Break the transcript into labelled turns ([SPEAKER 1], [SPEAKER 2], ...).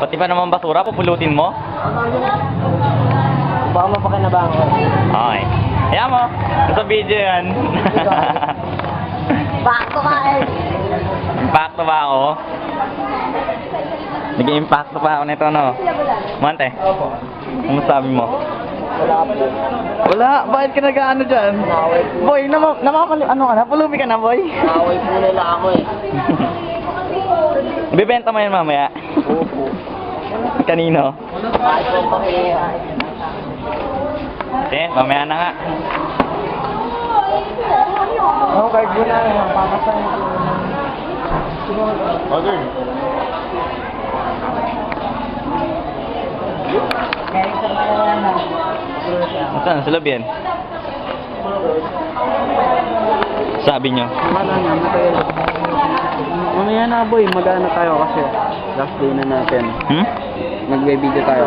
[SPEAKER 1] Pati pa naman basura, pupulutin mo?
[SPEAKER 2] Baka mapakinabangan ko.
[SPEAKER 1] Okay. Kaya mo, sa video yan.
[SPEAKER 2] Bakto ka eh!
[SPEAKER 1] Impacto ba ako? Nag-impacto pa ako nito, no? Mante, ano sabi mo?
[SPEAKER 2] Wala po.
[SPEAKER 1] Wala, bakit ka nag-ano dyan?
[SPEAKER 2] Naway po.
[SPEAKER 1] Boy, ano ka na? Pulumi ka na, boy?
[SPEAKER 2] Naway po nila ako eh.
[SPEAKER 1] Bibenta mo yan mamaya?
[SPEAKER 2] Opo.
[SPEAKER 1] Kanino?
[SPEAKER 2] Kahit po pakiya.
[SPEAKER 1] Okay, mamaya na nga.
[SPEAKER 2] Oo, kahit po na rin. Papasahin ko.
[SPEAKER 1] Order. Saan? Sa loob yan? Sabi nyo?
[SPEAKER 2] Wala na, matagal. Mamaya na boy, mag-ano tayo kasi last day na natin.
[SPEAKER 1] Hmm?
[SPEAKER 2] Magbe-video tayo.